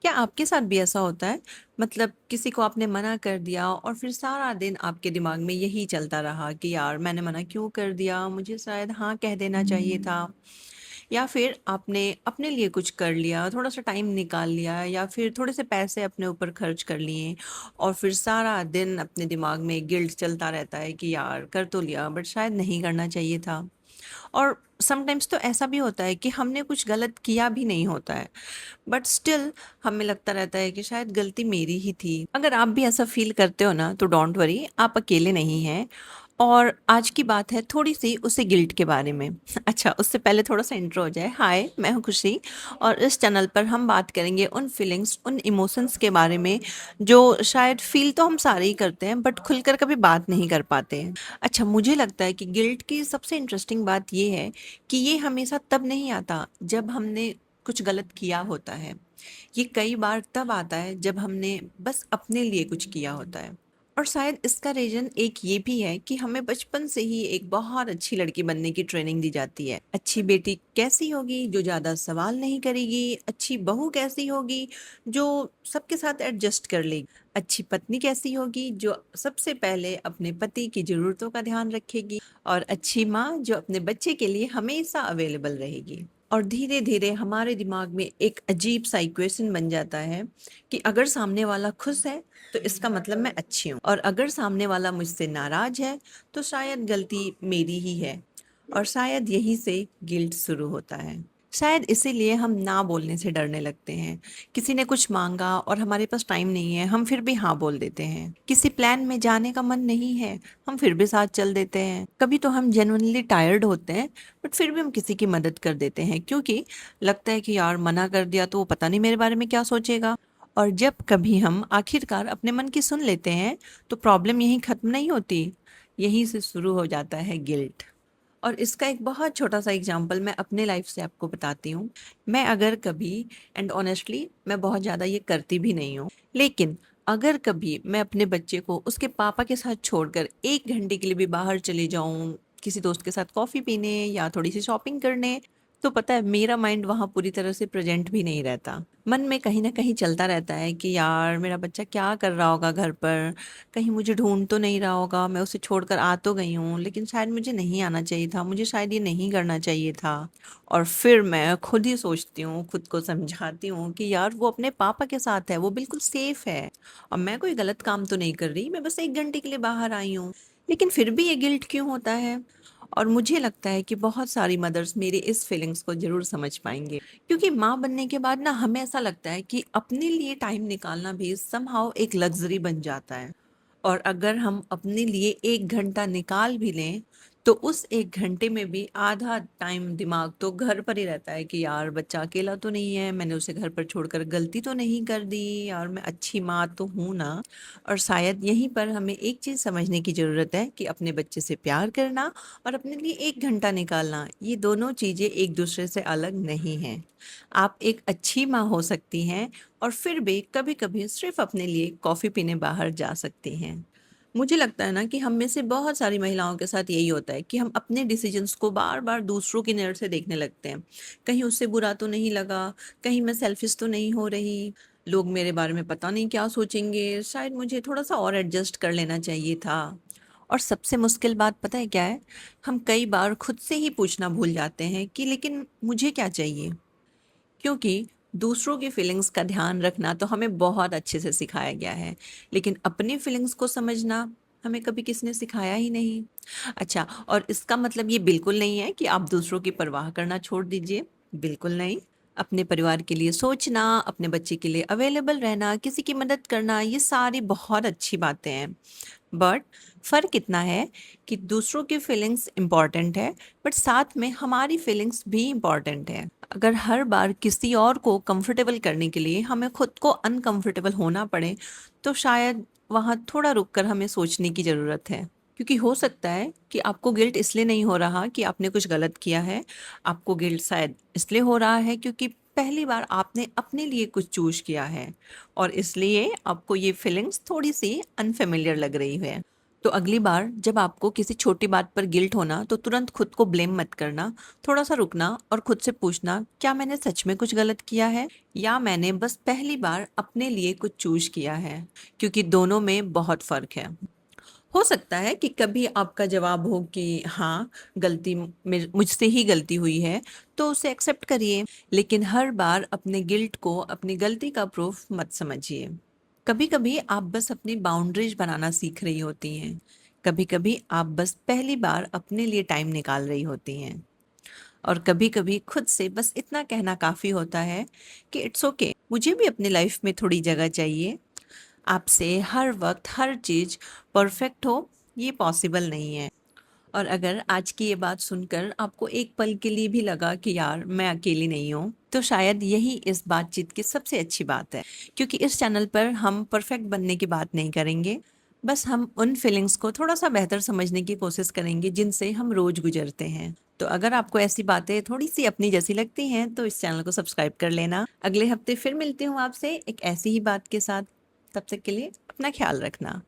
क्या आपके साथ भी ऐसा होता है? मतलब किसी को आपने मना कर दिया और फिर सारा दिन आपके दिमाग में यही चलता रहा कि यार मैंने मना क्यों कर दिया? मुझे शायद हाँ कह देना चाहिए था। या फिर आपने अपने लिए कुछ कर लिया, थोड़ा-सा टाइम निकाल लिया या फिर थोड़े से पैसे अपने ऊपर खर्च कर लिए और फिर सारा दिन अपने दिमाग में गिल्ट चलता रहता है कि यार कर तो लिया बट शायद नहीं करना चाहिए था। और समटाइम्स तो ऐसा भी होता है कि हमने कुछ गलत किया भी नहीं होता है, बट स्टिल हमें लगता रहता है कि शायद गलती मेरी ही थी। अगर आप भी ऐसा फील करते हो ना तो डोंट वरी, आप अकेले नहीं हैं। और आज की बात है थोड़ी सी उसे गिल्ट के बारे में। अच्छा, उससे पहले थोड़ा सा इंट्रो हो जाए। हाय, मैं हूँ खुशी और इस चैनल पर हम बात करेंगे उन फीलिंग्स, उन इमोशंस के बारे में जो शायद फील तो हम सारे ही करते हैं बट खुलकर कभी बात नहीं कर पाते हैं। अच्छा, मुझे लगता है कि गिल्ट की सबसे इंटरेस्टिंग बात ये है कि ये हमेशा तब नहीं आता जब हमने कुछ गलत किया होता है। ये कई बार तब आता है जब हमने बस अपने लिए कुछ किया होता है। और शायद इसका रीज़न एक ये भी है कि हमें बचपन से ही एक बहुत अच्छी लड़की बनने की ट्रेनिंग दी जाती है। अच्छी बेटी कैसी होगी? जो ज़्यादा सवाल नहीं करेगी। अच्छी बहू कैसी होगी? जो सबके साथ एडजस्ट कर लेगी। अच्छी पत्नी कैसी होगी? जो सबसे पहले अपने पति की ज़रूरतों का ध्यान रखेगी। और अच्छी माँ जो अपने बच्चे के लिए हमेशा अवेलेबल रहेगी। और धीरे-धीरे हमारे दिमाग में एक अजीब-सा इक्वेशन बन जाता है कि अगर सामने वाला खुश है, तो इसका मतलब मैं अच्छी हूँ और अगर सामने वाला मुझसे नाराज़ है, तो शायद गलती मेरी ही है और शायद यहीं से गिल्ट शुरू होता है। शायद इसीलिए हम ना बोलने से डरने लगते हैं। किसी ने कुछ माँगा और हमारे पास टाइम नहीं है, हम फिर भी हाँ बोल देते हैं। किसी प्लान में जाने का मन नहीं है, हम फिर भी साथ चल देते हैं। कभी तो हम जेन्युइनली टायर्ड होते हैं, बट फिर भी हम किसी की मदद कर देते हैं क्योंकि लगता है कि यार मना कर दिया तो वो पता नहीं मेरे बारे में क्या सोचेगा। और जब कभी हम आखिरकार अपने मन की सुन लेते हैं, तो प्रॉब्लम यहीं खत्म नहीं होती, यहीं से शुरू हो जाता है गिल्ट। और इसका एक बहुत छोटा-सा एग्ज़ाम्पल मैं अपने लाइफ़ से आपको बताती हूँ। मैं अगर कभी, एंड ऑनेस्टली मैं बहुत ज़्यादा ये करती भी नहीं हूँ, लेकिन अगर कभी मैं अपने बच्चे को उसके पापा के साथ छोड़कर 1 घंटे के लिए भी बाहर चली जाऊँ, किसी दोस्त के साथ कॉफ़ी पीने या थोड़ी-सी शॉपिंग करने, तो पता है मेरा माइंड वहाँ पूरी तरह से प्रेज़ेंट भी नहीं रहता। मन में कहीं न कहीं चलता रहता है कि यार मेरा बच्चा क्या कर रहा होगा घर पर? कहीं मुझे ढूँढ तो नहीं रहा होगा, मैं उसे छोड़कर आ तो गई हूँ, लेकिन शायद मुझे नहीं आना चाहिए था, मुझे शायद ये नहीं करना चाहिए था। और फिर मैं खुद ही सोचती हूँ, खुद को समझाती हूँ कि यार वो अपने पापा के साथ है, वो बिल्कुल सेफ है और मैं कोई गलत काम तो नहीं कर रही, मैं बस 1 घंटे के लिए बाहर आई हूँ। लेकिन फिर भी ये गिल्ट क्यों होता है? और मुझे लगता है कि बहुत सारी मदर्स मेरी इस फीलिंग्स को ज़रूर समझ पाएँगे। क्योंकि माँ बनने के बाद ना हमें ऐसा लगता है कि अपने लिए टाइम निकालना भी समहाउ एक लग्ज़री बन जाता है। और अगर हम अपने लिए 1 घंटा निकाल भी लें, तो उस 1 घंटे में भी आधा टाइम दिमाग तो घर पर ही रहता है कि यार बच्चा अकेला तो नहीं है, मैंने उसे घर पर छोड़कर गलती तो नहीं कर दी और मैं अच्छी माँ तो हूँ ना। और शायद यहीं पर हमें एक चीज़ समझने की ज़रूरत है कि अपने बच्चे से प्यार करना और अपने लिए 1 घंटा निकालना, ये दोनों चीज़ें एक दूसरे से अलग नहीं हैं। आप एक अच्छी माँ हो सकती हैं और फिर भी कभी-कभी सिर्फ़ अपने लिए कॉफ़ी पीने बाहर जा सकती हैं। मुझे लगता है ना कि हम में से बहुत सारी महिलाओं के साथ यही होता है कि हम अपने डिसीजंस को बार-बार दूसरों की नज़र से देखने लगते हैं। कहीं उससे बुरा तो नहीं लगा, कहीं मैं सेल्फिश तो नहीं हो रही, लोग मेरे बारे में पता नहीं क्या सोचेंगे, शायद मुझे थोड़ा-सा और एडजस्ट कर लेना चाहिए था। और सबसे मुश्किल बात पता है क्या है? हम कई बार खुद से ही पूछना भूल जाते हैं कि लेकिन मुझे क्या चाहिए? क्योंकि दूसरों की फीलिंग्स का ध्यान रखना तो हमें बहुत अच्छे से सिखाया गया है, लेकिन अपनी फीलिंग्स को समझना हमें कभी किसी ने सिखाया ही नहीं। अच्छा, और इसका मतलब ये बिल्कुल नहीं है कि आप दूसरों की परवाह करना छोड़ दीजिए, बिल्कुल नहीं। अपने परिवार के लिए सोचना, अपने बच्चे के लिए अवेलेबल रहना, किसी की मदद करना, ये सारी बहुत अच्छी बातें हैं। बट फ़र्क इतना है कि दूसरों की फीलिंग्स इम्पॉर्टेंट है, बट साथ में हमारी फीलिंग्स भी इम्पॉर्टेंट है। अगर हर बार किसी और को कंफर्टेबल करने के लिए हमें खुद को अनकंफर्टेबल होना पड़े, तो शायद वहाँ थोड़ा रुक कर हमें सोचने की ज़रूरत है। क्योंकि हो सकता है कि आपको गिल्ट इसलिए नहीं हो रहा कि आपने कुछ गलत किया है, आपको गिल्ट शायद इसलिए हो रहा है क्योंकि पहली बार आपने अपने लिए कुछ चूज़ किया है और इसलिए आपको ये फीलिंग्स थोड़ी-सी अनफ़ेमिलियर लग रही है। तो अगली बार जब आपको किसी छोटी बात पर गिल्ट होना तो तुरंत खुद को ब्लेम मत करना। थोड़ा सा रुकना और खुद से पूछना, क्या मैंने सच में कुछ गलत किया है या मैंने बस पहली बार अपने लिए कुछ चूज किया है, क्योंकि दोनों में बहुत फर्क है। हो सकता है कि कभी आपका जवाब हो कि हाँ, गलती मुझसे ही गलती हुई है, तो उसे एक्सेप्ट करिए। लेकिन हर बार अपने गिल्ट को अपनी गलती का प्रूफ मत समझिए। कभी कभी आप बस अपनी बाउंड्रीज बनाना सीख रही होती हैं। कभी कभी आप बस पहली बार अपने लिए टाइम निकाल रही होती हैं। और कभी कभी खुद से बस इतना कहना काफ़ी होता है कि इट्स ओके, मुझे भी अपनी लाइफ में थोड़ी जगह चाहिए। आपसे हर वक्त हर चीज़ परफेक्ट हो, ये पॉसिबल नहीं है। और अगर आज की ये बात सुनकर आपको एक पल के लिए भी लगा कि यार मैं अकेली नहीं हूँ, तो शायद यही इस बातचीत की सबसे अच्छी बात है। क्योंकि इस चैनल पर हम परफेक्ट बनने की बात नहीं करेंगे, बस हम उन फीलिंग्स को थोड़ा सा बेहतर समझने की कोशिश करेंगे जिनसे हम रोज गुजरते हैं। तो अगर आपको ऐसी बातें थोड़ी सी अपनी जैसी लगती हैं तो इस चैनल को सब्सक्राइब कर लेना। अगले हफ्ते फिर मिलती हूँ आपसे एक ऐसी ही बात के साथ। तब तक के लिए अपना ख्याल रखना।